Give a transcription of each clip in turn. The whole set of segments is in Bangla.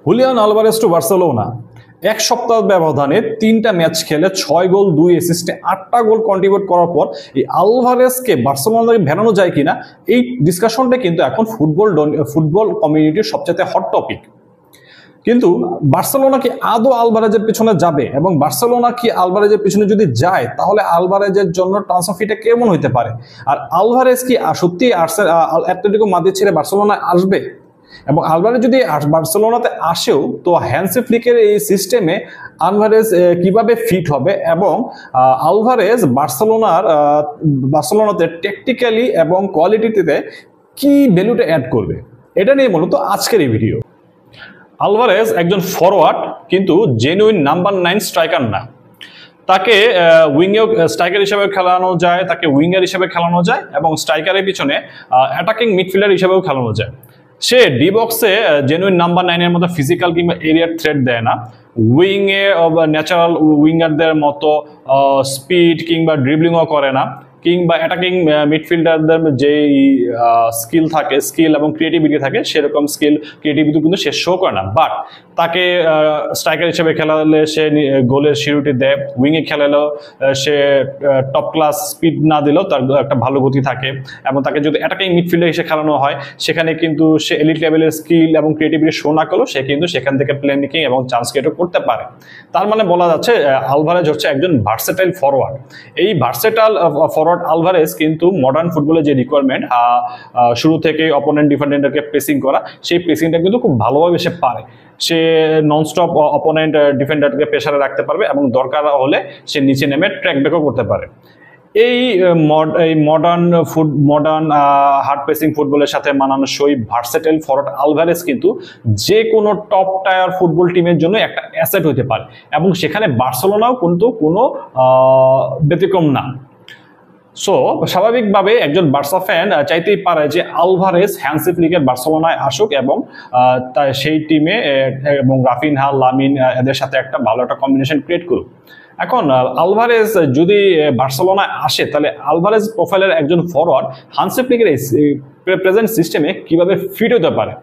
হুলিয়ান আলভারেজ টু বার্সেলোনা এক সপ্তাহ ব্যবধানে 3টা ম্যাচ খেলে 6 গোল 2 অ্যাসিস্টে 8টা গোল কন্ট্রিবিউট করার পর এই আলভারেজকে বার্সেলোনাকে ভেড়ানো যায় কিনা এই ডিসকাশনটা কিন্তু এখন ফুটবল কমিউনিটির সবচেয়ে হট টপিক। কিন্তু বার্সেলোনা কি আদৌ আলভারেজের পিছনে যাবে, এবং বার্সেলোনা কি আলভারেজের পিছনে যদি যায় তাহলে আলভারেজের জন্য ট্রান্সফার ফিটা কেমন হতে পারে, আর আলভারেজ কি সত্যি অ্যাটলেটিকো মাদ্রিদ ছেড়ে বার্সেলোনায় আসবে, এবং আলভারেজ যদি বার্সেলোনাতে আসেও তো হ্যান্সি ফ্লিকের এই সিস্টেমে আলভারেজ কিভাবে ফিট হবে, এবং আলভারেজ বার্সেলোনাতে টেকটিক্যালি এবং কোয়ালিটিতে কি ভ্যালুটা অ্যাড করবে, এটা নিয়ে মূলত আজকের এই ভিডিও। আলভারেজ একজন ফরওয়ার্ড, কিন্তু জেনুইন নাম্বার 9 স্ট্রাইকার না। তাকে স্ট্রাইকার হিসেবে খেলানো যায়, তাকে উইঙ্গার হিসেবে খেলানো যায়, এবং স্ট্রাইকারের পিছনে অ্যাটাকিং মিডফিল্ডার হিসেবেও খেলানো যায়। সে ডি বক্সে জেনুইন নাম্বার 9-এর মতো ফিজিক্যাল কিংবা এরিয়ার থ্রেট দেয় না। উইংয়ে ন্যাচারাল উইঙ্গারদের মতো স্পিড কিংবা ড্রিবলিংও করে না, কিংবা অ্যাটাকিং মিডফিল্ডারদের যেই স্কিল এবং ক্রিয়েটিভিটি থাকে সেরকম স্কিল ক্রিয়েটিভিটি কিন্তু সে শো করে না। বাট তাকে স্ট্রাইকার হিসেবে খেলালে সে গোলের শিরুটি দেয়, উইংয়ে খেলালেও সে টপ ক্লাস স্পিড না দিলেও তার একটা ভালো গতি থাকে, এবং তাকে যদি অ্যাটাকিং মিডফিল্ডার হিসেবে খেলানো হয় সেখানে কিন্তু সে এলিট লেভেলের স্কিল এবং ক্রিয়েটিভিটি শো না করলেও সে কিন্তু সেখান থেকে প্লে মেকিং এবং চান্স ক্রিয়েটও করতে পারে। তার মানে বলা যাচ্ছে আলভারেজ হচ্ছে একজন ভার্সেটাইল ফরওয়ার্ড। এই ভার্সেটাইল ফরওয়ার্ড আলভারেজ কিন্তু মডার্ন ফুটবলের যে রিকোয়ারমেন্ট শুরু থেকে অপোনেন্ট ডিফেন্ডারকে প্রেসিং করা, সেই প্রেসিংটা কিন্তু খুব ভালোভাবে সে পারে। সে ননস্টপ অপোনেন্ট ডিফেন্ডারকে প্রেসারে রাখতে পারবে, এবং দরকার হলে সে নিচে নেমে ট্র্যাক ব্যাকও করতে পারে। এই মডার্ন হার্ড প্রেসিং ফুটবলের সাথে মানানসই ভার্সেটাইল ফরওয়ার্ড আলভারেজ কিন্তু যে কোনো টপ টায়ার ফুটবল টিমের জন্য একটা অ্যাসেট হতে পারে, এবং সেখানে বার্সেলোনাও কিন্তু কোনো ব্যতিক্রম না। সো স্বাভাবিকভাবে একজন বার্সা ফ্যান চাইতেই পারে যে আলভারেজ হ্যান্সি ফ্লিকের বার্সেলোনায় আসুক, এবং সেই টিমে এবং রাফিনহা, লামিন এদের সাথে একটা ভালো একটা কম্বিনেশন ক্রিয়েট করুক। এখন আলভারেজ যদি বার্সেলোনায় আসে তাহলে আলভারেজ প্রোফাইলের একজন ফরওয়ার্ড হ্যান্সি ফ্লিকের প্রেজেন্ট সিস্টেমে কিভাবে ফিট হতে পারে।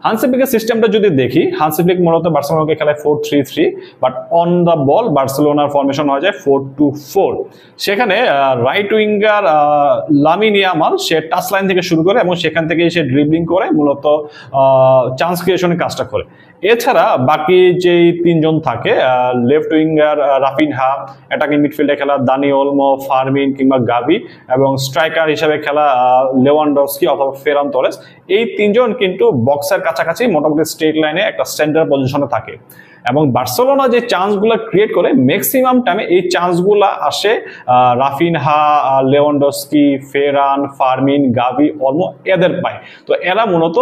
হান্সি ফ্লিকের সিস্টেমটা যদি দেখি, হান্সি ফ্লিক মূলত বার্সেলোনাকে খেলায় 4-3-3, বাট অন দ্য বল বার্সেলোনার ফরমেশন হয়ে যায় 4-2-4। সেখানে রাইট উইঙ্গার লামিন ইয়ামাল সে টাচ লাইন থেকে শুরু করে, এবং সেখান থেকে সে ড্রিবলিং করে মূলত চান্স ক্রিয়েশনের কাজটা করে। এছাড়া বাকি যেই 3জন থাকে, লেফট উইঙ্গার রাফিনহা, অ্যাটাকিং মিডফিল্ডে খেলা দানি ওলমো, ফার্মিন কিংবা গাভি, এবং স্ট্রাইকার হিসেবে খেলা লেভানডস্কি অথবা ফেরান তোরেস, এই 3জন কিন্তু বক্সের কাছাকাছি মোটামুটি স্ট্রেট লাইনে একটা সেন্টার পজিশনে থাকে। এবং বার্সেলোনা যে চান্সগুলো ক্রিয়েট করে ম্যাক্সিমাম টাইমে এই চান্সগুলো আসে রাফিনহা, লেভানডস্কি, ফেরান, ফার্মিন, গাভি, অলমো এদের পায়। তো এরা মূলত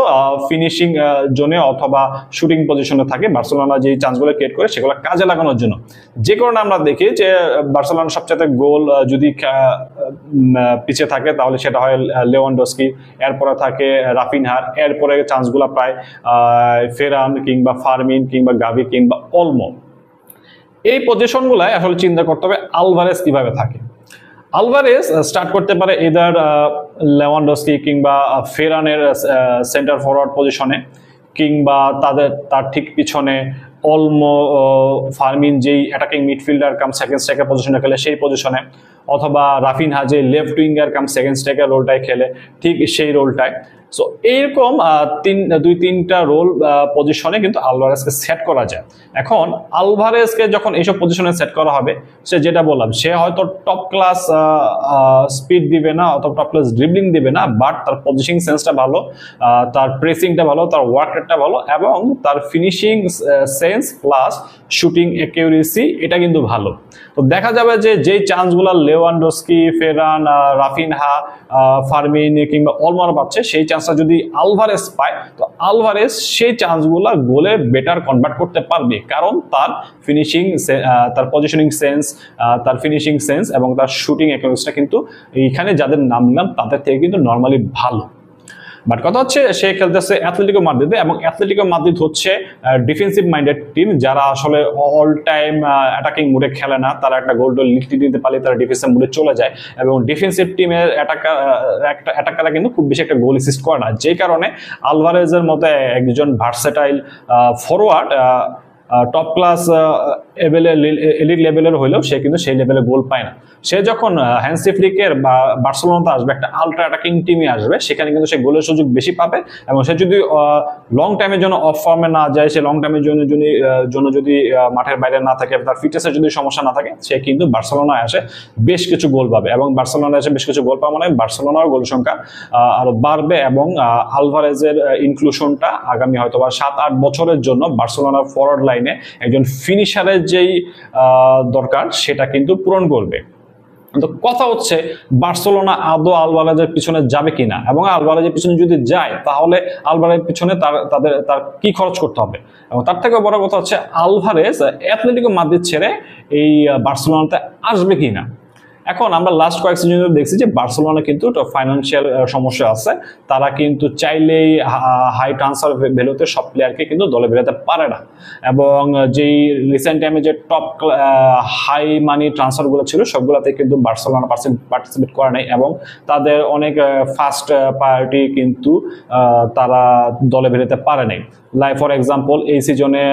ফিনিশিং জোনে অথবা শুটিং পজিশনে থাকে বার্সেলোনা যে চান্সগুলো ক্রিয়েট করে সেগুলো কাজে লাগানোর জন্য। যে কারণে আমরা দেখি যে বার্সেলোনার সবচেয়ে গোল যদি পিছিয়ে থাকে তাহলে সেটা হয় লেভানডস্কি, এরপরে থাকে রাফিনহার, এরপরে চান্সগুলো প্রায় ফেরান কিংবা ফার্মিন কিংবা গাভি কিংবা অলমো। এই পজিশনগুলাই আসলে চিন্তা করতে হবে আলভারেজ কিভাবে থাকে। আলভারেজ স্টার্ট করতে পারে এদার লেভানডস্কি কিংবা ফেরানের সেন্টার ফরওয়ার্ড পজিশনে, কিংবা তার ঠিক পিছনে অলমো, ফার্মিন যেই অ্যাটাকিং মিডফিল্ডার কাম সেকেন্ড স্ট্রাইকার পজিশনে খেলে সেই পজিশনে, অথবা রাফিনহা যে লেফট উইঙ্গার কাম সেকেন্ড স্ট্রাইকার রোলটায় খেলে ঠিক সেই রোলটায়। সো এইরকম 2-3টা রোল পজিশনে কিন্তু আলভারেজকে সেট করা যায়। এখন আলভারেজকে যখন এইসব পজিশনে সেট করা হবে, সে যেটা বললাম, সে হয়তো টপ ক্লাস স্পিড দিবে না অথবা টপ ক্লাস ড্রিবলিং দিবে না, বাট তার পজিশনিং সেন্সটা ভালো, তার প্রেসিংটা ভালো, তার ওয়ার্ক রেটটা ভালো, এবং তার finishing sense plus shooting accuracy এটা কিন্তু ভালো। তো দেখা যাবে যে যেই চান্সগুলো লেভানডস্কি, ফেরান, রাফিনহা, ফার্মিন কিংবা অলমার পাচ্ছে, সেই চান্সটা যদি আলভারেজ পায় তো আলভারেজ সেই চান্সগুলো গোলে বেটার কনভার্ট করতে পারবে, কারণ তার ফিনিশিং, তার পজিশনিং সেন্স, তার ফিনিশিং সেন্স এবং তার শুটিং অ্যাকিউরেসিটা কিন্তু এইখানে যাদের নাম নিলাম তাদের থেকে কিন্তু নর্মালি ভালো। বাট কথা হচ্ছে সে খেলতেছে অ্যাথলেটিকো মাদ্রিদে, এবং অ্যাথলেটিকো মাদ্রিদ হচ্ছে ডিফেন্সিভ মাইন্ডেড টিম, যারা আসলে অল টাইম অ্যাটাকিং মুডে খেলে না। তারা একটা গোল লিখতে দিতে পারলে তারা ডিফেন্সিভ মুডে চলে যায়, এবং ডিফেন্সিভ টিমের অ্যাটাকাররা কিন্তু খুব বেশি একটা গোল অ্যাসিস্ট করে না, যে কারণে আলভারেজের মতো একজন versatile forward top class elite লেভেলের হইলেও সে কিন্তু সেই লেভেলে গোল পায় না। সে যখন হ্যান্সি ফ্লিকের বা বার্সেলোনাতে আসবে, একটা আলট্রা অ্যাটাকিং টিমে আসবে, সেখানে কিন্তু সে গোলের সুযোগ বেশি পাবে, এবং সে যদি লং টাইমের জন্য অফ ফর্মে না যায়, সে লং টাইমের জন্য যদি মাঠের বাইরে না থাকে, তার ফিটনেসের যদি সমস্যা না থাকে, সে কিন্তু বার্সেলোনায় আসে বেশ কিছু গোল পাবে, এবং বার্সেলোনায় এসে বেশ কিছু গোল পাওয়া মানে বার্সেলোনার গোল সংখ্যা আরো বাড়বে, এবং আলভারেজের ইনক্লুশনটা আগামী হয়তো বা 7-8 বছরের জন্য বার্সেলোনার ফরওয়ার্ড লাইনে একজন ফিনিশারের যেই দরকার সেটা কিন্তু পূরণ করবে। তো কথা হচ্ছে বার্সেলোনা আদৌ আলভারেজের পিছনে যাবে কিনা, এবং আলভারেজের পিছনে যদি যায় তাহলে আলভারেজের পিছনে তার কি খরচ করতে হবে, এবং তার থেকে বড় কথা হচ্ছে আলভারেজ অ্যাথলেটিকো মাদ্রিদ ছেড়ে এই বার্সেলোনাতে আসবে কিনা। এখন আমরা লাস্ট কয়েক সিজন দেখছি যে বার্সেলোনা কিন্তু ফাইন্যান্সিয়াল সমস্যা আছে, তারা কিন্তু চাইলেই হাই ট্রান্সফার ভ্যালুতে সব প্লেয়ারকে কিন্তু দলে বেরোতে পারে না, এবং যেই রিসেন্ট টাইমে যে টপ হাই মানি ট্রান্সফারগুলো ছিল সবগুলোতে কিন্তু বার্সেলোনা পার্টিসিপেট করে নাই, এবং তাদের অনেক ফার্স্ট প্রায়োরিটি কিন্তু তারা দলে বেরোতে পারে নাই। লাইক ফর এক্সাম্পল এই সিজনে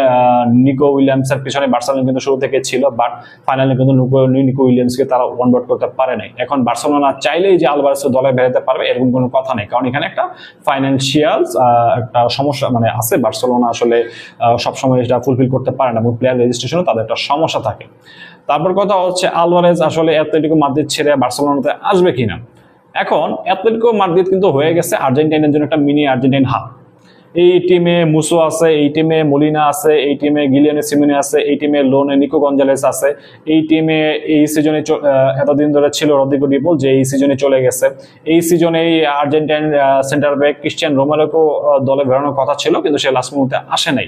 নিকো উইলিয়ামসের পিছনে বার্সেলোনা কিন্তু শুরু থেকে ছিল, বাট ফাইনালি কিন্তু নিকো উইলিয়ামসকে তারা অনবোর্ড করতে পারে নাই। এখন বার্সেলোনা চাইলেই যে আলভারেজকে দলে বেরোতে পারবে এরকম কোনো কথা নেই, কারণ এখানে একটা ফাইন্যান্সিয়াল একটা সমস্যা মানে আছে। বার্সেলোনা আসলে সবসময় এটা ফুলফিল করতে পারে না, এবং প্লেয়ার রেজিস্ট্রেশনে তাদের একটা সমস্যা থাকে। তারপর কথা হচ্ছে আলভারেজ আসলে অ্যাথলেটিকো মাদ্রিদ ছেড়ে বার্সেলোনাতে আসবে কিনা। এখন অ্যাথলেটিকো মাদ্রিদ কিন্তু হয়ে গেছে আর্জেন্টিনার জন্য একটা মিনি আর্জেন্টাইন হাব। এই টিমে মুসো আছে, এই টিমে মলিনা আছে, এই টিমে গিলিয়ানো সিমিনে আছে, এই টিমে লোনে নিকো গঞ্জালেস আছে, এই টিমে এই সিজনে এতদিন ধরে ছিল রদ্রিগো ডি পল, যে এই সিজনে চলে গেছে। এই সিজনে আর্জেন্টাইন সেন্টার ব্যাক ক্রিস্টিয়ান রোমেরোকেও দলে বেরোনোর কথা ছিল, কিন্তু সে লাস্ট মুহূর্তে আসে নাই,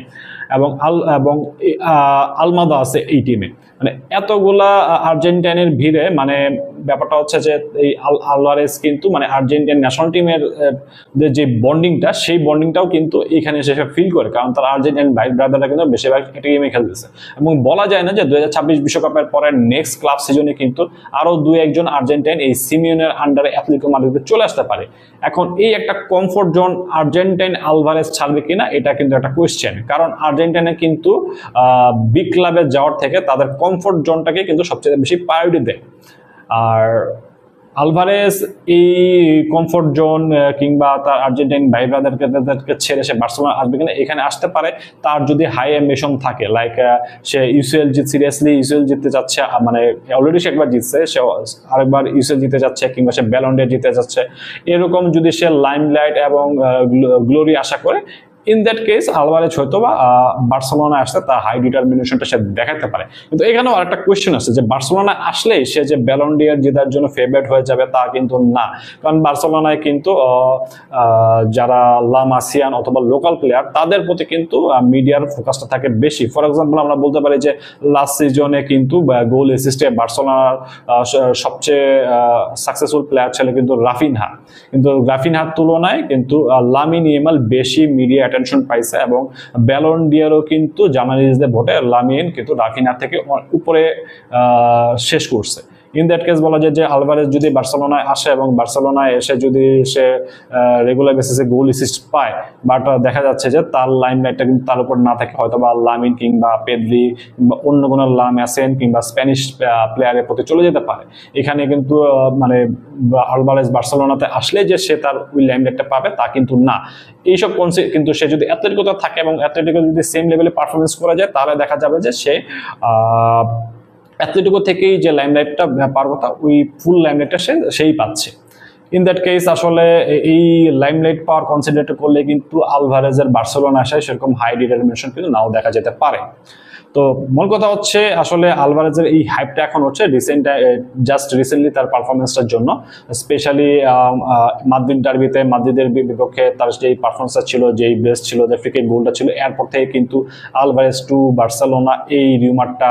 এবং আলমাদা আছে এই টিমে। মানে এতগুলা আর্জেন্টাইনের ভিড়ে মানে ব্যাপারটা হচ্ছে যে এই আলভারেজ কিন্তু মানে আর্জেন্টাইন ন্যাশনাল টিমের যে বন্ডিংটা, সেই বন্ডিংটাও কিন্তু এখানে এসে ফিল করে, কারণ তার আর্জেন্টাইন ভাই ব্রাদাররা কিন্তু বেশিরভাগ একটা গেমে খেলতেছে, এবং বলা যায় না যে 2026 বিশ্বকাপের পরে নেক্সট ক্লাব সিজনে কিন্তু আরো 2-1 আর্জেন্টাইন এই সিমিওনের আন্ডারে অ্যাথলেটিকো মাদ্রিদে চলে আসতে পারে। এখন এই একটা কমফোর্ট জোন আর্জেন্টাইন আলভারেজ ছাড়বে কিনা এটা কিন্তু একটা কোয়েশ্চেন, কারণ আর্জেন্টাইনে কিন্তু বিগ ক্লাবে যাওয়ার থেকে তাদের কমফোর্ট জোনটাকে কিন্তু সবচেয়ে বেশি প্রায়োরিটি দেয়। আর আলভারেজ এই কমফোর্ট জোন কিংবা তার আর্জেন্টাইন ভাই ব্রাদারকে ছেড়ে সে বার্সেলোনা আসবে কিনা, এখানে আসতে পারে তার যদি হাই অ্যাম্বিশন থাকে, লাইক সে ইউসিএল সিরিয়াসলি ইউসিএল জিততে যাচ্ছে, মানে অলরেডি সে একবার জিতছে, সে আরেকবার ইউসিএল জিতে যাচ্ছে, কিংবা সে ব্যালন ড'র জিতে যাচ্ছে, এরকম যদি সে লাইমলাইট এবং গ্লোরি আশা করে, ইন দ্যাট কেস আলভারেজ হয়তো বা বার্সেলোনা আসতে তার হাই ডিটারমিনেশনটা সে দেখাতে পারে। কিন্তু এখানেও আরেকটা কোয়েশ্চেন আছে যে বার্সেলোনা আসলেই সে যে ব্যালন ড'র জেতার জন্য ফেভারিট হয়ে যাবে তা কিন্তু না, কারণ বার্সেলোনায় কিন্তু যারা লা মাসিয়ান অথবা লোকাল প্লেয়ার তাদের প্রতি কিন্তু মিডিয়ার ফোকাসটা থাকে বেশি। ফর এক্সাম্পল আমরা বলতে পারি যে লাস্ট সিজনে কিন্তু গোল অ্যাসিস্টে বার্সেলোনার সবচেয়ে সাকসেসফুল প্লেয়ার ছিল কিন্তু রাফিনহা, কিন্তু রাফিনহার তুলনায় কিন্তু লামিন ইয়ামাল বেশি মিডিয়া অ্যাটেনশন পাইছে, এবং ব্যালন ডি'রও কিন্তু জার্নালিস্টদের ভোটে লামিন কিন্তু রাফিনহার থেকে উপরে শেষ করছে। ইন দ্যাট কেস বলা যায় যে আলভারেজ যদি বার্সেলোনায় আসে এবং বার্সেলোনায় এসে যদি সে রেগুলার বেসিসে গোল অ্যাসিস্ট পায়, বাট দেখা যাচ্ছে যে তার লাইমলাইটটা কিন্তু তার উপর না থাকে, হয়তো বা লামিন কিংবা পেদ্রি কিংবা অন্য কোনো লা ম্যাসেন কিংবা স্প্যানিশ প্লেয়ারের প্রতি চলে যেতে পারে। এখানে কিন্তু মানে আলভারেজ বার্সেলোনাতে আসলে যে সে তার ওই লাইমলাইটটা পাবে তা কিন্তু না। এইসব কিন্তু সে যদি অ্যাথলেটিকোতে থাকে এবং অ্যাথলেটিকো যদি সেম লেভেলে পারফরমেন্স করা যায়, তাহলে দেখা যাবে যে সে অ্যাথলেটিকো থেকেই যে লাইমলাইটটা পাওয়ার কথা ওই ফুল লাইমলাইটটা সেই পাচ্ছে। ইন দ্যাট কেস আসলে এই লাইমলাইট পাওয়ার কনসিডার করলে কিন্তু আলভারেজের বার্সেলোনা আসায় সেরকম হাই ডিটারমিনেশন কিন্তু নাও দেখা যেতে পারে। তো মূল কথা হচ্ছে আসলে আলভারেজের এই হাইপটা এখন হচ্ছে রিসেন্টলি তার পারফরমেন্সটার জন্য, স্পেশালি মাদ্রিদ ডার্বিতে মাদ্রিদের বিপক্ষে তার যে পারফরমেন্সটা ছিল, যেই বেস্ট ছিল, যে ফ্রি কিক গোলটা ছিল, এরপর থেকে কিন্তু আলভারেজ টু বার্সেলোনা এই রিউমারটা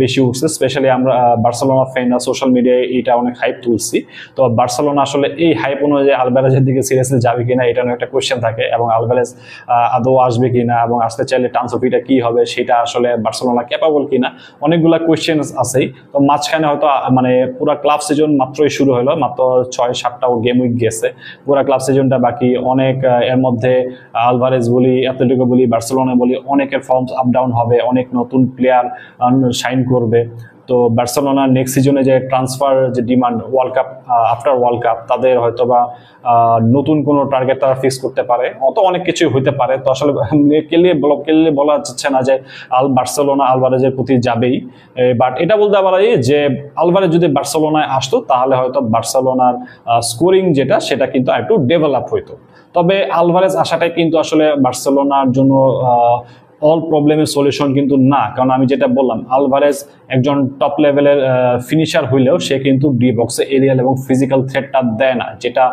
বেশি উঠছে। স্পেশালি আমরা বার্সেলোনা ফ্যানরা সোশ্যাল মিডিয়ায় এটা অনেক হাইপ তুলছি। তো বার্সেলোনা আসলে এই হাইপ অনুযায়ী আলভারেজের দিকে সিরিয়াসলি যাবে কিনা এটা নিয়ে একটা কোয়েশ্চেন থাকে, এবং আলভারেজ আদৌ আসবে কিনা এবং আসতে চাইলে ট্রান্সফার ফিটা কি হবে সেটা আসলে বার্সেলোনা ক্যাপাবল কিনা, অনেকগুলা কোয়েশ্চেন আছেই। তো মাঝখানে হয়তো মানে পুরা ক্লাব সিজন মাত্রই শুরু হলো, মাত্র 6-7টা গেম উইক গেছে, পুরা ক্লাব সিজনটা বাকি। অনেক এর মধ্যে আলভারেজ বলি, অ্যাথলেটিকো বলি, বার্সেলোনা বলি, অনেকের ফর্মস আপ ডাউন হবে, অনেক নতুন প্লেয়ার সাইন করবে। তো বার্সেলোনার নেক্সট সিজনে যে ট্রান্সফার যে demand world cup, after world cup তাদের হয়তো বা নতুন কোনো টার্গেট তারা ফিক্স করতে পারে, অত অনেক কিছুই হইতে পারে। তো আসলে ক্লিয়ারলি বলা যাচ্ছে না যে বার্সেলোনা আলভারেজের প্রতি যাবেই, বাট এটা বলতে পারি যে আলভারেজ যদি বার্সেলোনায় আসতো তাহলে হয়তো বার্সেলোনার স্কোরিং যেটা সেটা কিন্তু একটু ডেভেলপ হইতো। তবে আলভারেজ আসাটাই কিন্তু আসলে বার্সেলোনার জন্য অল প্রবলেমের সলিউশন কিন্তু না, কারণ আমি যেটা বললাম আলভারেজ একজন টপ লেভেলের ফিনিশার হইলেও সে কিন্তু ডি বক্সে এরিয়াল এবং ফিজিক্যাল থ্রেটটা দেয় না, যেটা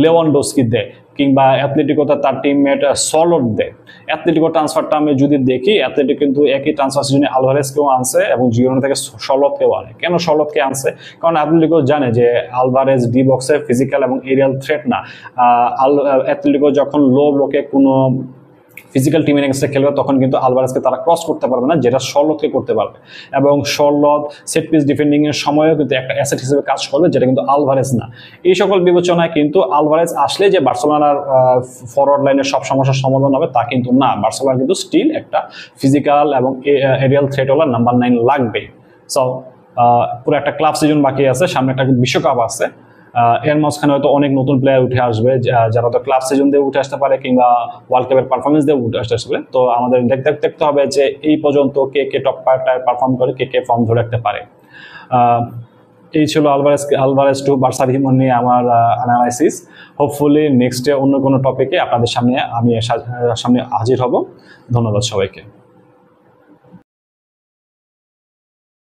লেভানডস্কি দেয়, কিংবা অ্যাথলেটিকোতে তার টিমমেট সলট দেয়। অ্যাথলেটিকো ট্রান্সফারটা আমি যদি দেখি, অ্যাথলেটিক কিন্তু একই ট্রান্সফার সিজনে আলভারেজকেও আনছে এবং জিরোনা থেকে সলটকেও আনে। কেন সলটকে আনছে? কারণ অ্যাথলেটিকো জানে যে আলভারেজ ডি বক্সে ফিজিক্যাল এবং এরিয়াল থ্রেট না। অ্যাথলেটিকো যখন লো ব্লকে কোনো ফিজিক্যাল টিমের এগেন্সে খেলবে তখন কিন্তু আলভারেজকে তারা ক্রস করতে পারবে না, যেটা শর্লটকে করতে পারবে। এবং শর্লট সেট পিস ডিফেন্ডিং এর সময়ও কিন্তু একটা অ্যাসেট হিসেবে কাজ করবে, যেটা কিন্তু আলভারেজ না। এই সকল বিবেচনায় কিন্তু আলভারেজ আসলে যে বার্সেলোনার ফরওয়ার্ড লাইনের সব সমস্যার সমাধান হবে তা কিন্তু না। বার্সেলোনা কিন্তু স্টিল একটা ফিজিক্যাল এবং এরিয়াল থ্রেটওয়ালা নাম্বার 9 লাগবে। সো পুরো একটা ক্লাব সিজন বাকি আছে, সামনে একটা বিশ্বকাপ আছে, এর মাঝখানে হয়তো অনেক নতুন প্লেয়ার উঠে আসবে যারা তো ক্লাব সিজন দিয়ে উঠে আসতে পারে কিংবা ওয়ার্ল্ড কাপের পারফরমেন্স দিয়ে উঠে আসতে। তো আমাদের দেখতে হবে যে এই পর্যন্ত কে কে টপ পারফর্ম করে, কে কে ফর্ম ধরে রাখতে পারে। এই ছিল আলভারেজ টু বার্সা রিমন নিয়ে আমার অ্যানালাইসিস। হোপফুলি নেক্সট ডে অন্য কোনো টপিকে আপনাদের সামনে আমি হাজির হব। ধন্যবাদ সবাইকে।